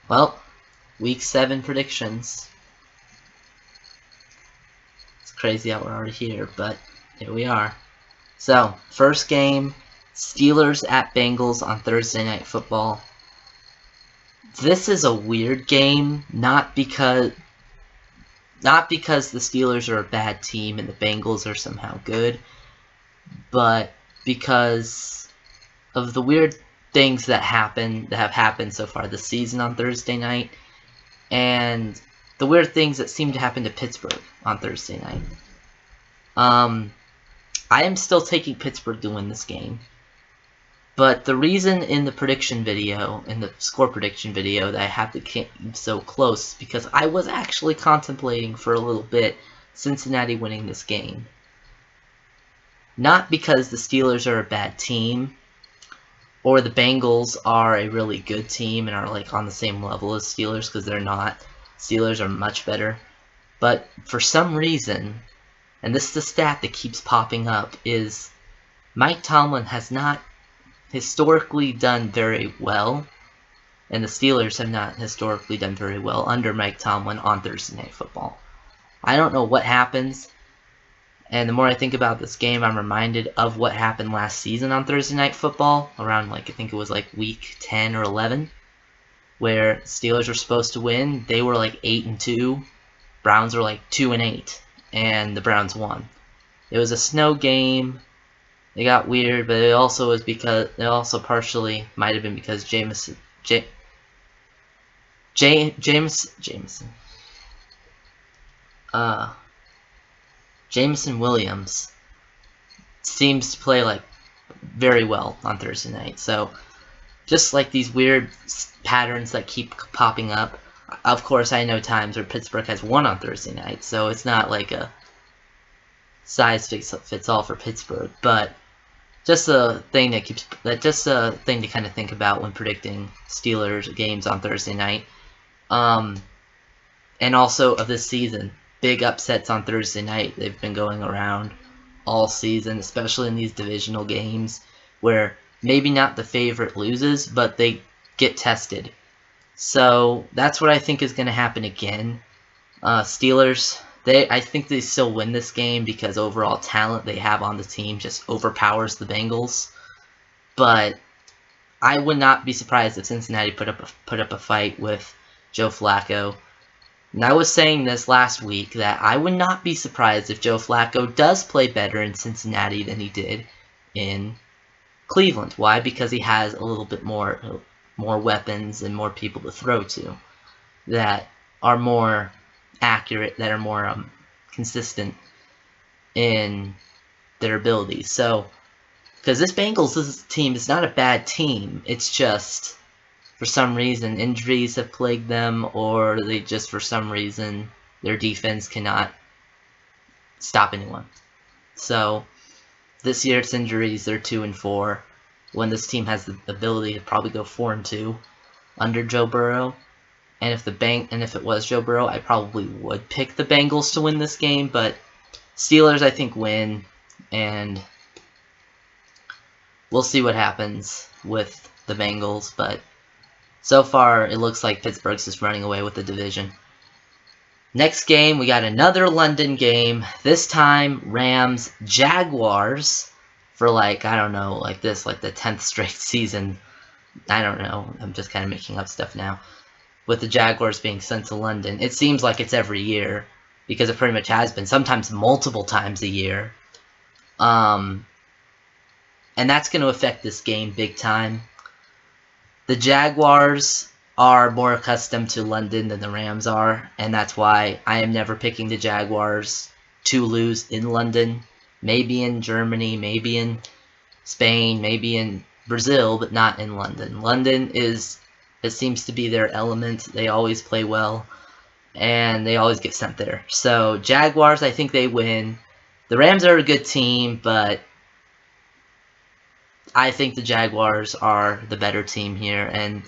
Well, week 7 predictions. It's crazy how we're already here, but here we are. So, first game, Steelers at Bengals on Thursday Night Football. This is a weird game, not because the Steelers are a bad team and the Bengals are somehow good, but because of the weird things that have happened so far this season on Thursday night, and the weird things that seem to happen to Pittsburgh on Thursday night. I am still taking Pittsburgh to win this game. But the reason in the prediction video, in the score prediction video, that I have to keep so close is because I was actually contemplating for a little bit Cincinnati winning this game. Not because the Steelers are a bad team, or the Bengals are a really good team and are like on the same level as Steelers, because they're not. Steelers are much better. But for some reason, and this is the stat that keeps popping up, is Mike Tomlin has not historically done very well, and the Steelers have not historically done very well under Mike Tomlin on Thursday Night Football. I don't know what happens, and the more I think about this game, I'm reminded of what happened last season on Thursday Night Football, around I think it was week 10 or 11, where Steelers were supposed to win. They were 8-2, Browns were 2-8, and the Browns won. It was a snow game. It got weird, but it also partially might have been because Jameson Williams seems to play very well on Thursday night. So just these weird patterns that keep popping up. Of course, I know times where Pittsburgh has won on Thursday night, so it's not like a size fits all for Pittsburgh, but just a thing to kind of think about when predicting Steelers games on Thursday night. And also of this season, big upsets on Thursday night. They've been going around all season, especially in these divisional games where maybe not the favorite loses, but they get tested. So that's what I think is going to happen again. Steelers, I think they still win this game because overall talent they have on the team just overpowers the Bengals. But I would not be surprised if Cincinnati put up a fight with Joe Flacco. And I was saying this last week that I would not be surprised if Joe Flacco does play better in Cincinnati than he did in Cleveland. Why? Because he has a little bit more weapons and more people to throw to that are more accurate, that are more consistent in their abilities. So, because this Bengals team is not a bad team, it's just for some reason injuries have plagued them, or they just for some reason their defense cannot stop anyone. So this year it's injuries. They're 2-4. When this team has the ability to probably go 4-2 under Joe Burrow. And if it was Joe Burrow, I probably would pick the Bengals to win this game, but Steelers I think win, and we'll see what happens with the Bengals, but so far it looks like Pittsburgh's just running away with the division. Next game, we got another London game. This time, Rams Jaguars for I don't know, the 10th straight season. I don't know. I'm just kind of making up stuff now. With the Jaguars being sent to London. It seems like it's every year, because it pretty much has been, sometimes multiple times a year. And that's going to affect this game big time. The Jaguars are more accustomed to London than the Rams are, and that's why I am never picking the Jaguars to lose in London. Maybe in Germany, maybe in Spain, maybe in Brazil, but not in London. London it seems to be their element. They always play well, and they always get sent there. So Jaguars, I think they win. The Rams are a good team, but I think the Jaguars are the better team here, and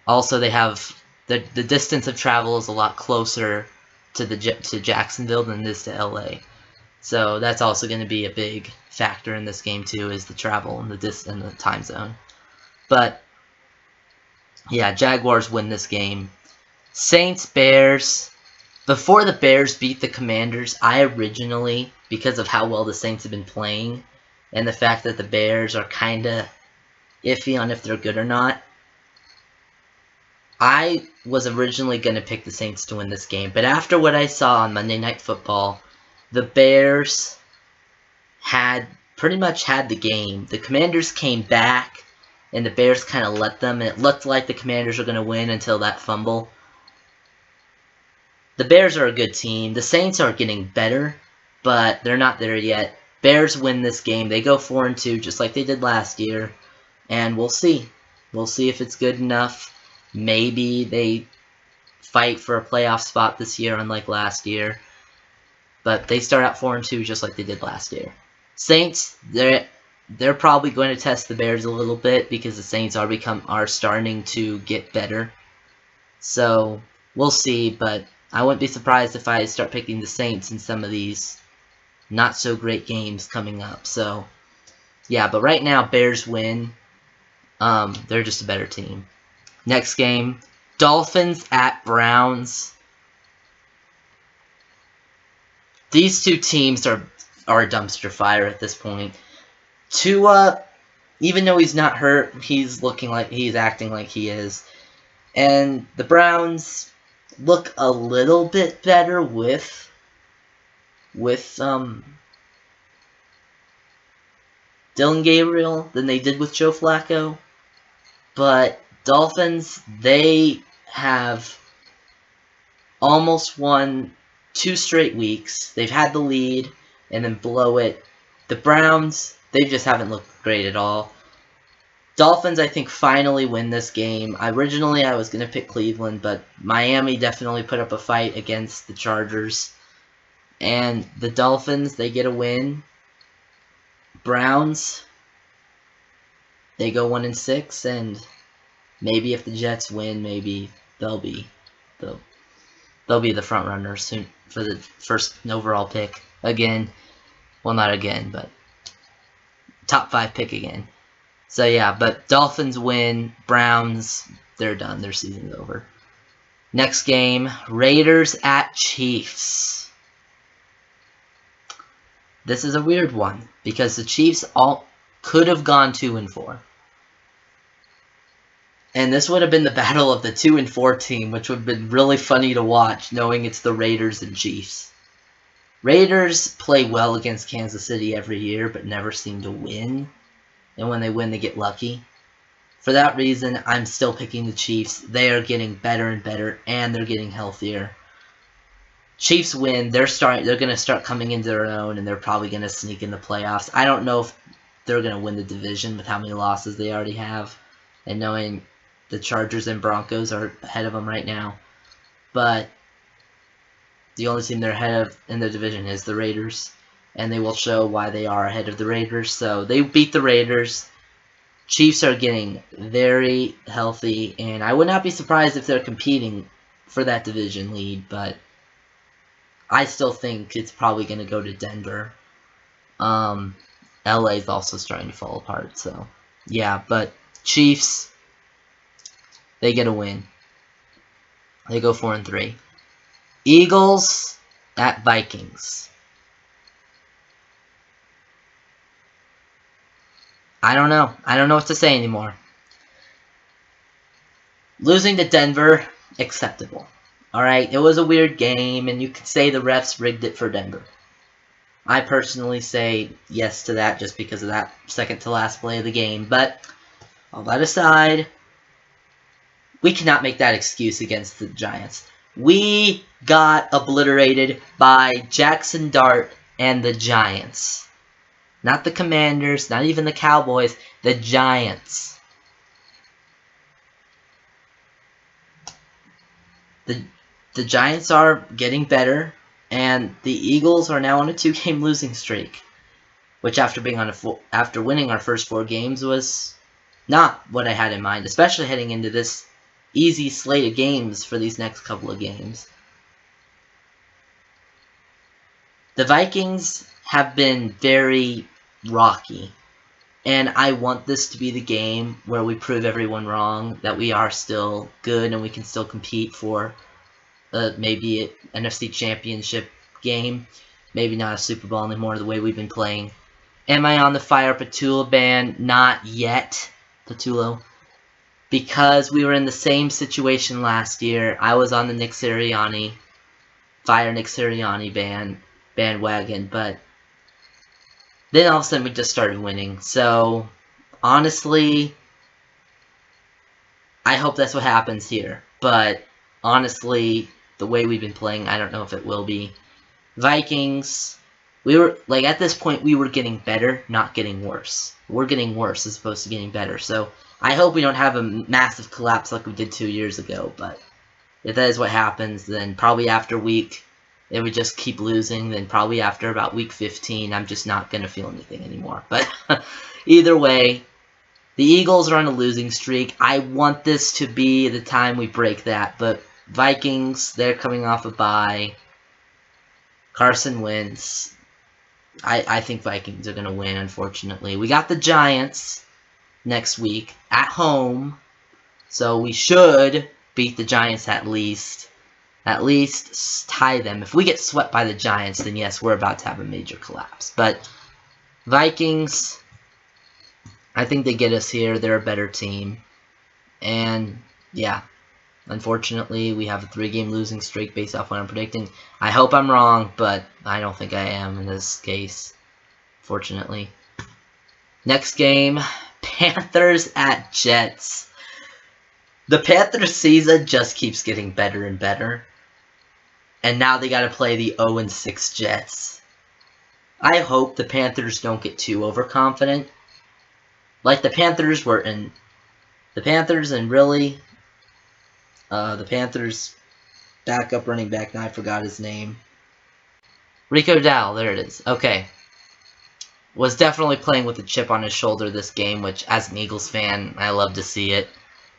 also they have the distance of travel is a lot closer to Jacksonville than it is to LA. So that's also going to be a big factor in this game too, is the travel and the time zone. But Yeah, Jaguars win this game. Saints, Bears. Before the Bears beat the Commanders, I originally, because of how well the Saints have been playing, and the fact that the Bears are kind of iffy on if they're good or not, I was originally going to pick the Saints to win this game. But after what I saw on Monday Night Football, the Bears had pretty much had the game. The Commanders came back, and the Bears kind of let them, and it looked like the Commanders were going to win until that fumble. The Bears are a good team. The Saints are getting better, but they're not there yet. Bears win this game. They go 4-2 just like they did last year, and we'll see. We'll see if it's good enough. Maybe they fight for a playoff spot this year, unlike last year. But they start out 4-2 just like they did last year. Saints, they're probably going to test the Bears a little bit because the Saints are starting to get better. So we'll see, but I wouldn't be surprised if I start picking the Saints in some of these not so great games coming up. So yeah, but right now Bears win. They're just a better team. Next game, Dolphins at Browns. These two teams are a dumpster fire at this point. Tua, even though he's not hurt, he's acting like he is. And the Browns look a little bit better with Dillon Gabriel than they did with Joe Flacco. But Dolphins, they have almost won 2 straight weeks. They've had the lead and then blow it. The Browns, they just haven't looked great at all. Dolphins, I think, finally win this game. Originally, I was going to pick Cleveland, but Miami definitely put up a fight against the Chargers. And the Dolphins, they get a win. Browns, they go 1-6, and maybe if the Jets win, maybe they'll be the front runners soon for the first overall pick again. Well, not again, but top 5 pick again. So yeah, but Dolphins win. Browns, they're done. Their season's over. Next game, Raiders at Chiefs. This is a weird one because the Chiefs all could have gone 2-4. And this would have been the battle of the 2-4 team, which would have been really funny to watch, knowing it's the Raiders and Chiefs. Raiders play well against Kansas City every year, but never seem to win. And when they win, they get lucky. For that reason, I'm still picking the Chiefs. They are getting better and better, and they're getting healthier. Chiefs win. They're going to start coming into their own, and they're probably going to sneak in the playoffs. I don't know if they're going to win the division with how many losses they already have, and knowing the Chargers and Broncos are ahead of them right now. But the only team they're ahead of in the division is the Raiders, and they will show why they are ahead of the Raiders. So they beat the Raiders. Chiefs are getting very healthy, and I would not be surprised if they're competing for that division lead, but I still think it's probably going to go to Denver. LA is also starting to fall apart, so yeah, but Chiefs, they get a win. They go 4-3. Eagles at Vikings. I don't know. I don't know what to say anymore. Losing to Denver, acceptable. Alright, it was a weird game, and you could say the refs rigged it for Denver. I personally say yes to that just because of that second to last play of the game, but all that aside, we cannot make that excuse against the Giants. We got obliterated by Jackson Dart and the Giants. Not the Commanders, not even the Cowboys, the Giants. The Giants are getting better, and the Eagles are now on a 2-game losing streak, which after winning our first 4 games was not what I had in mind, especially heading into this easy slate of games for these next couple of games. The Vikings have been very rocky. And I want this to be the game where we prove everyone wrong, that we are still good and we can still compete for maybe an NFC Championship game. Maybe not a Super Bowl anymore, the way we've been playing. Am I on the Fire Patullo ban? Not yet, Patullo. Because we were in the same situation last year. I was on the Nick Sirianni, Fire Nick Sirianni bandwagon, but then all of a sudden we just started winning. So, honestly, I hope that's what happens here. But, honestly, the way we've been playing, I don't know if it will be. Vikings, we were, like, at this point, we were getting better, not getting worse. We're getting worse as opposed to getting better. So, I hope we don't have a massive collapse like we did 2 years ago. But, if that is what happens, then probably after if we just keep losing, then probably after about week 15, I'm just not going to feel anything anymore. But either way, the Eagles are on a losing streak. I want this to be the time we break that. But Vikings, they're coming off a bye. Carson Wentz. I think Vikings are going to win, unfortunately. We got the Giants next week at home. So we should beat the Giants at least. At least tie them. If we get swept by the Giants, then yes, we're about to have a major collapse. But Vikings, I think they get us here. They're a better team. And, yeah, unfortunately, we have a 3-game losing streak based off what I'm predicting. I hope I'm wrong, but I don't think I am in this case, fortunately. Next game, Panthers at Jets. The Panthers season just keeps getting better and better. And now they got to play the 0-6 Jets. I hope the Panthers don't get too overconfident. Like the Panthers were in... The Panthers and really... the Panthers backup running back, now I forgot his name. Rico Dowdle, there it is. Okay. Was definitely playing with a chip on his shoulder this game, which as an Eagles fan, I love to see it.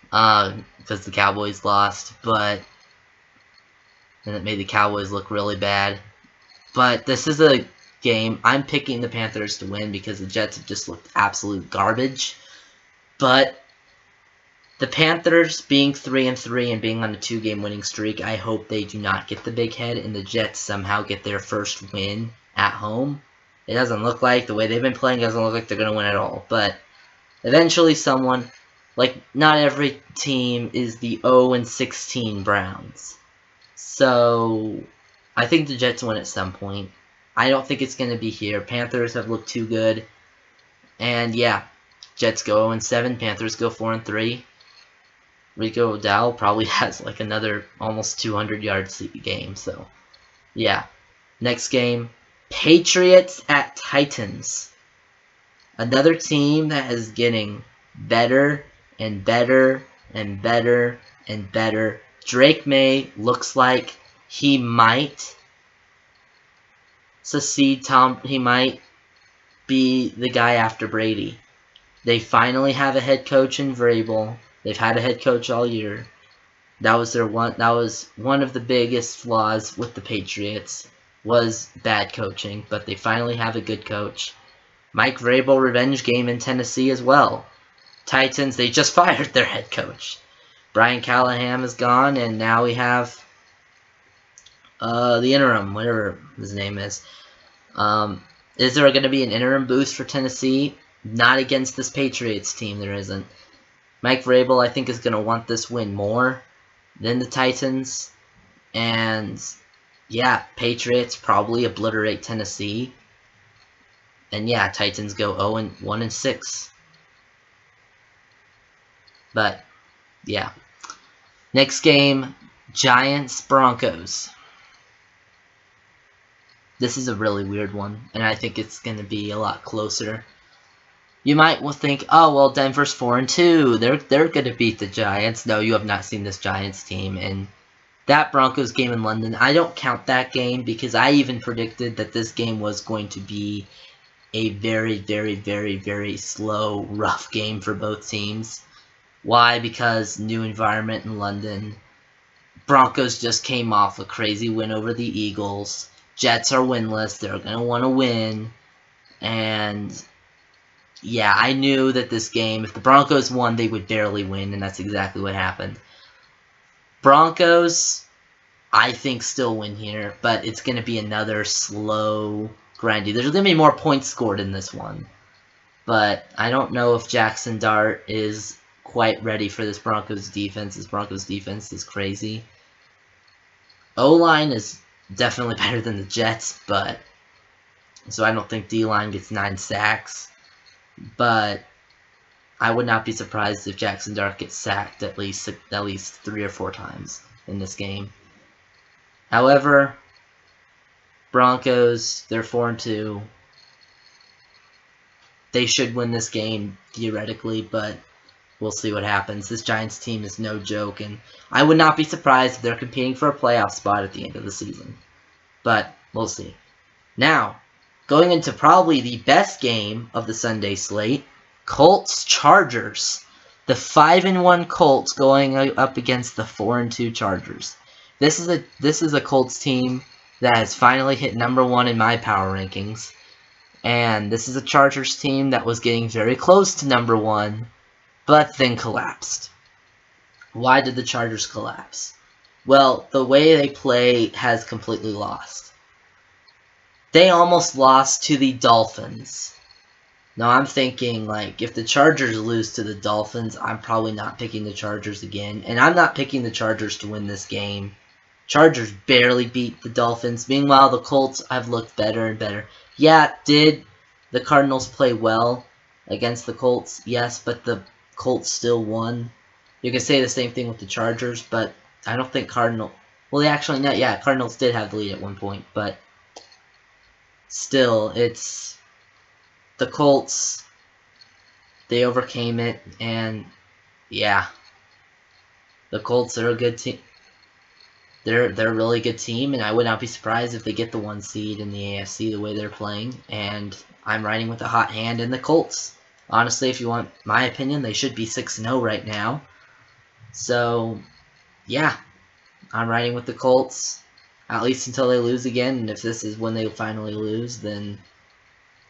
Because the Cowboys lost, but... and it made the Cowboys look really bad. But this is a game. I'm picking the Panthers to win because the Jets have just looked absolute garbage. But the Panthers being 3-3 and being on a 2-game winning streak, I hope they do not get the big head and the Jets somehow get their first win at home. It doesn't look like, the way they've been playing, doesn't look like they're going to win at all. But eventually someone, like not every team is the 0-16 Browns. So, I think the Jets win at some point. I don't think it's going to be here. Panthers have looked too good. And yeah, Jets go 0-7, Panthers go 4-3. Rico Dowdle probably has like another almost 200 yards game. So, yeah. Next game, Patriots at Titans. Another team that is getting better and better and better and better. Drake May looks like he might succeed. He might be the guy after Brady. They finally have a head coach in Vrabel. They've had a head coach all year. That was one of the biggest flaws with the Patriots was bad coaching, but they finally have a good coach. Mike Vrabel revenge game in Tennessee as well. Titans, they just fired their head coach. Brian Callahan is gone, and now we have the interim, whatever his name is. Is there going to be an interim boost for Tennessee? Not against this Patriots team, there isn't. Mike Vrabel, I think, is going to want this win more than the Titans. And, yeah, Patriots probably obliterate Tennessee. And, yeah, Titans go 1-6. But, yeah. Next game, Giants-Broncos. This is a really weird one, and I think it's going to be a lot closer. You might think, oh, well, Denver's 4-2. They're going to beat the Giants. No, you have not seen this Giants team. And that Broncos game in London, I don't count that game because I even predicted that this game was going to be a very, very, very, very slow, rough game for both teams. Why? Because new environment in London. Broncos just came off a crazy win over the Eagles. Jets are winless. They're going to want to win. And yeah, I knew that this game, if the Broncos won, they would barely win, and that's exactly what happened. Broncos, I think, still win here, but it's going to be another slow, grindy. There's going to be more points scored in this one. But I don't know if Jackson Dart is quite ready for this Broncos defense. This Broncos defense is crazy. O-line is definitely better than the Jets, but so I don't think D-line gets 9 sacks. But I would not be surprised if Jackson Dart gets sacked at least 3 or 4 times in this game. However, Broncos, they're 4-2. They should win this game theoretically, but we'll see what happens. This Giants team is no joke, and I would not be surprised if they're competing for a playoff spot at the end of the season. But we'll see. Now, going into probably the best game of the Sunday slate, Colts-Chargers. The 5-1 Colts going up against the 4-2 Chargers. This is a Colts team that has finally hit #1 in my power rankings. And this is a Chargers team that was getting very close to #1, but then collapsed. Why did the Chargers collapse? Well, the way they play has completely lost. They almost lost to the Dolphins. Now I'm thinking, like, if the Chargers lose to the Dolphins, I'm probably not picking the Chargers again. And I'm not picking the Chargers to win this game. Chargers barely beat the Dolphins. Meanwhile, the Colts have looked better and better. Yeah, did the Cardinals play well against the Colts? Yes, but the Colts still won. You can say the same thing with the Chargers, but I don't think Cardinals... Well, they actually... No, yeah, Cardinals did have the lead at one point, but still, it's... The Colts, they overcame it, and yeah, the Colts are a good team. They're a really good team, and I would not be surprised if they get the 1 seed in the AFC the way they're playing. And I'm riding with a hot hand in the Colts. Honestly, if you want my opinion, they should be 6-0 right now. So, yeah, I'm riding with the Colts, at least until they lose again. And if this is when they finally lose, then...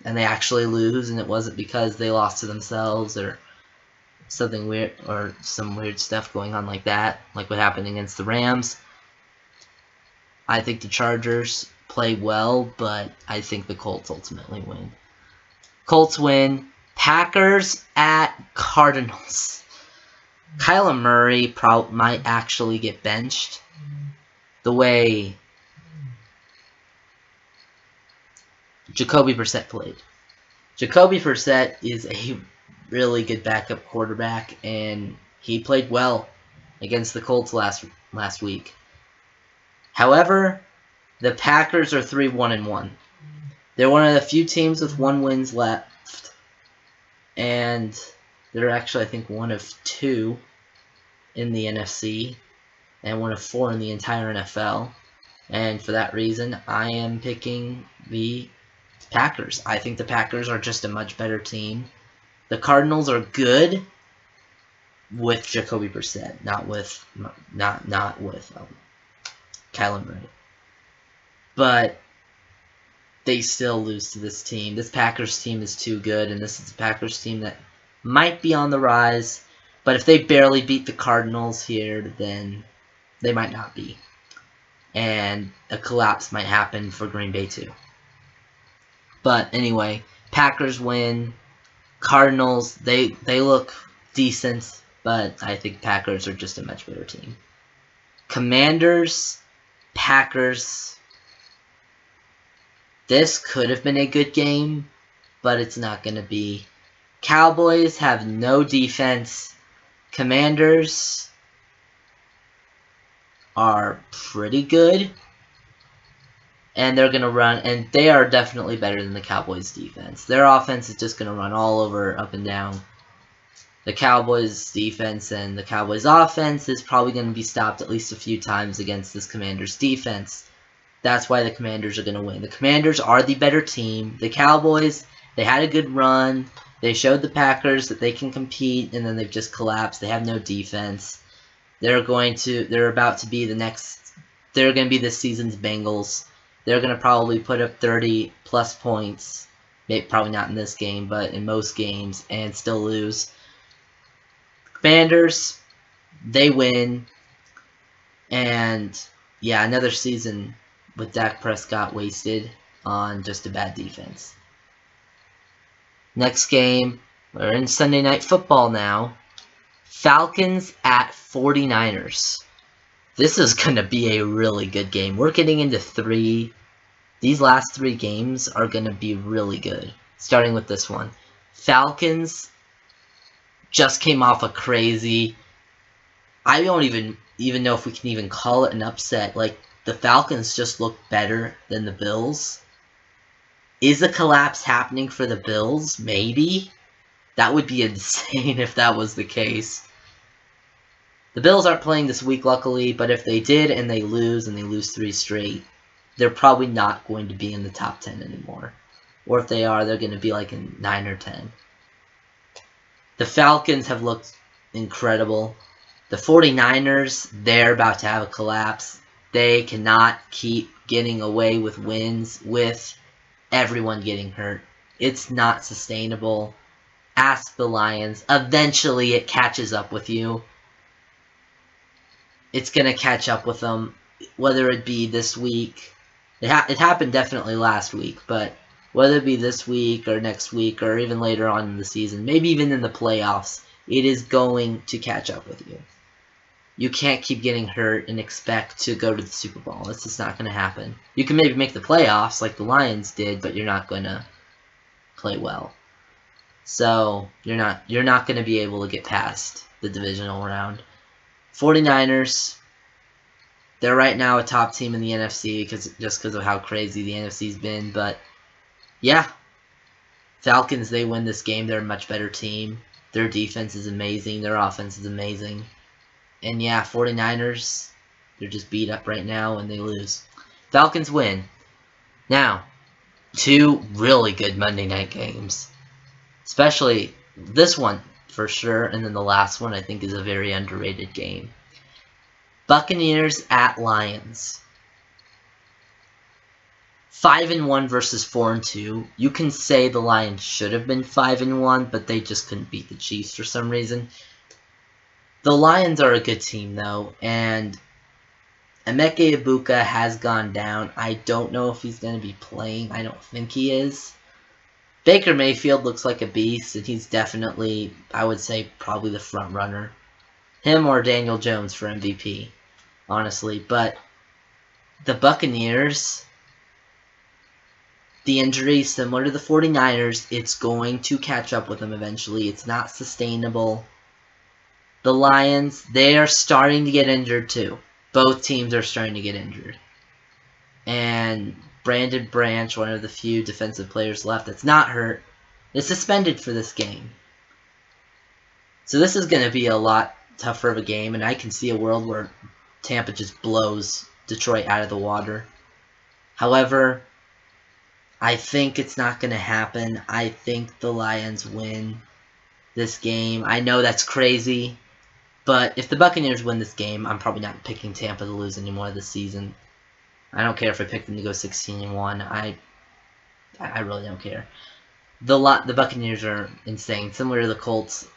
and they actually lose, and it wasn't because they lost to themselves or something weird, or some weird stuff going on like that, like what happened against the Rams. I think the Chargers play well, but I think the Colts ultimately win. Colts win. Packers at Cardinals. Kyler Murray might actually get benched. The way Jacoby Brissett played. Jacoby Brissett is a really good backup quarterback, and he played well against the Colts last week. However, the Packers are 3-1-1. They're one of the few teams with 1 win left, and they're actually, I think, one of 2 in the NFC, and one of 4 in the entire NFL. And for that reason, I am picking the Packers. I think the Packers are just a much better team. The Cardinals are good with Jacoby Brissett, not with Kyler Murray. But they still lose to this team. This Packers team is too good, and this is a Packers team that might be on the rise. But if they barely beat the Cardinals here, then they might not be. And a collapse might happen for Green Bay too. But anyway, Packers win. Cardinals, they look decent, but I think Packers are just a much better team. Commanders, Packers. This could have been a good game, but it's not going to be. Cowboys have no defense. Commanders are pretty good. And they're going to run, and they are definitely better than the Cowboys' defense. Their offense is just going to run all over, up and down. The Cowboys' defense and the Cowboys' offense is probably going to be stopped at least a few times against this Commanders' defense. That's why the Commanders are going to win. The Commanders are the better team. The Cowboys, they had a good run. They showed the Packers that they can compete, and then they've just collapsed. They have no defense. They're about to be they're going to be this season's Bengals. They're going to probably put up 30-plus points, Probably not in this game, but in most games, and still lose. Commanders, they win. And yeah, another season with Dak Prescott wasted on just a bad defense. Next game, we're in Sunday Night Football now. Falcons at 49ers. This is going to be a really good game. We're getting into these last 3 games are going to be really good. Starting with this one. Falcons just came off a crazy, I don't even know if we can even call it an upset. Like, the Falcons just look better than the Bills. Is a collapse happening for the Bills? Maybe. That would be insane if that was the case. The Bills aren't playing this week, luckily, but if they did and they lose 3 straight, they're probably not going to be in the top 10 anymore. Or if they are, they're going to be like in 9 or 10. The Falcons have looked incredible. The 49ers, they're about to have a collapse. They cannot keep getting away with wins with everyone getting hurt. It's not sustainable. Ask the Lions. Eventually it catches up with you. It's going to catch up with them, whether it be this week. It happened definitely last week, but whether it be this week or next week or even later on in the season, maybe even in the playoffs, it is going to catch up with you. You can't keep getting hurt and expect to go to the Super Bowl. It's just not going to happen. You can maybe make the playoffs like the Lions did, but you're not going to play well. So you're not going to be able to get past the divisional round. 49ers, they're right now a top team in the NFC just because of how crazy the NFC's been. But yeah, Falcons, they win this game. They're a much better team. Their defense is amazing. Their offense is amazing. And yeah, 49ers, they're just beat up right now and they lose. Falcons win. Now, 2 really good Monday night games. Especially this one, for sure, and then the last one I think is a very underrated game. Buccaneers at Lions. 5-1 versus 4-2. You can say the Lions should have been 5-1, but they just couldn't beat the Chiefs for some reason. The Lions are a good team, though, and Emeka Egbuka has gone down. I don't know if he's going to be playing. I don't think he is. Baker Mayfield looks like a beast, and he's definitely, I would say, probably the front runner. Him or Daniel Jones for MVP, honestly. But the Buccaneers, the injury similar to the 49ers, it's going to catch up with them eventually. It's not sustainable. The Lions, they are starting to get injured too. Both teams are starting to get injured. And Brandon Branch, one of the few defensive players left that's not hurt, is suspended for this game. So this is going to be a lot tougher of a game, and I can see a world where Tampa just blows Detroit out of the water. However, I think it's not going to happen. I think the Lions win this game. I know that's crazy, but if the Buccaneers win this game, I'm probably not picking Tampa to lose anymore this season. I don't care if I pick them to go 16-1. I really don't care. The Buccaneers are insane, similar to the Colts.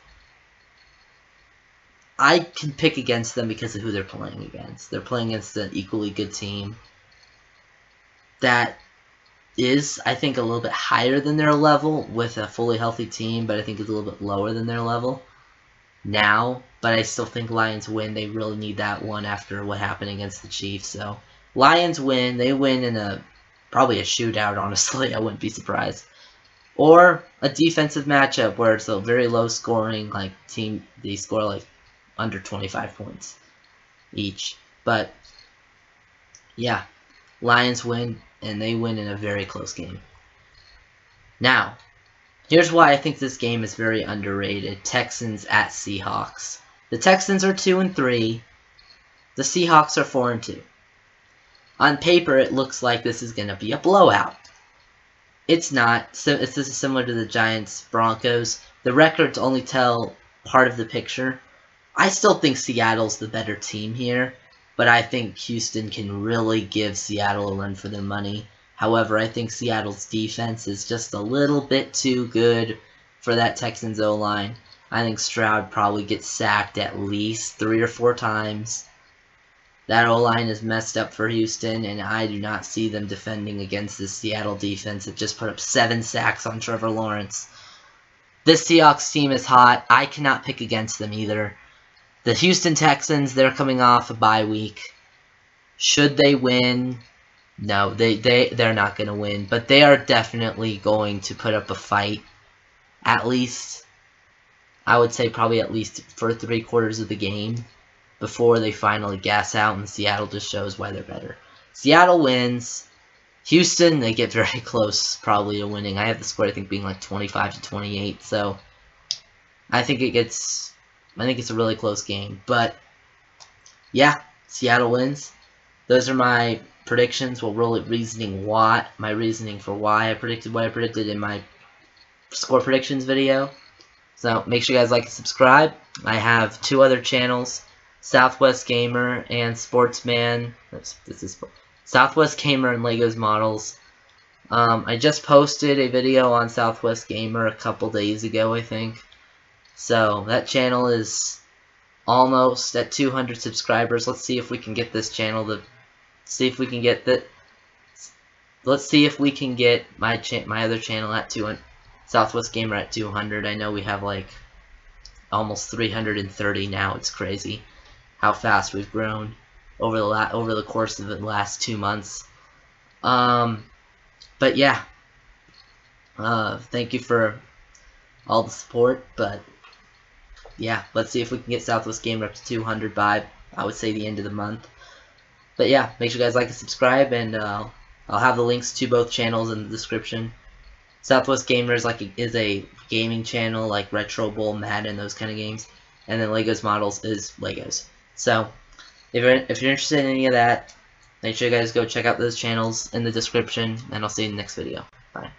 I can pick against them because of who they're playing against. They're playing against an equally good team that is, I think, a little bit higher than their level with a fully healthy team, but I think it's a little bit lower than their level now. But I still think Lions win. They really need that one after what happened against the Chiefs. So Lions win. They win in probably a shootout, honestly. I wouldn't be surprised. Or a defensive matchup where it's a very low scoring, like team, they score like under 25 points each. But yeah, Lions win, and they win in a very close game. Now, here's why I think this game is very underrated. Texans at Seahawks. The Texans are 2-3. The Seahawks are 4-2. On paper, it looks like this is going to be a blowout. It's not. So this is similar to the Giants-Broncos. The records only tell part of the picture. I still think Seattle's the better team here, but I think Houston can really give Seattle a run for their money. However, I think Seattle's defense is just a little bit too good for that Texans O-line. I think Stroud probably gets sacked at least 3 or 4 times. That O-line is messed up for Houston, and I do not see them defending against this Seattle defense that just put up 7 sacks on Trevor Lawrence. This Seahawks team is hot. I cannot pick against them either. The Houston Texans, they're coming off a bye week. Should they win? No, they're not going to win, but they are definitely going to put up a fight. At least, I would say probably at least for 3/4 of the game before they finally gas out and Seattle just shows why they're better. Seattle wins. Houston, they get very close probably to winning. I have the score I think being like 25-28, so I think it's a really close game. But yeah, Seattle wins. Those are my predictions. Well, really my reasoning for why I predicted what I predicted in my score predictions video. So make sure you guys like and subscribe. I have 2 other channels, Southwest Gamer and Sportsman. This is Southwest Gamer and Legos Models. I just posted a video on Southwest Gamer a couple days ago, I think. So that channel is almost at 200 subscribers. Let's see if we can get this channel to Let's see if we can get my other channel at 200. Southwest Gamer at 200. I know we have like almost 330 now. It's crazy how fast we've grown over the course of the last 2 months. But yeah, thank you for all the support. But yeah, let's see if we can get Southwest Gamer up to 200 by, I would say, the end of the month. But yeah, make sure you guys like and subscribe, and I'll have the links to both channels in the description. Southwest Gamer is a gaming channel like Retro Bowl, Madden, those kind of games, and then Legos Models is Legos. So if you're interested in any of that, make sure you guys go check out those channels in the description, and I'll see you in the next video. Bye.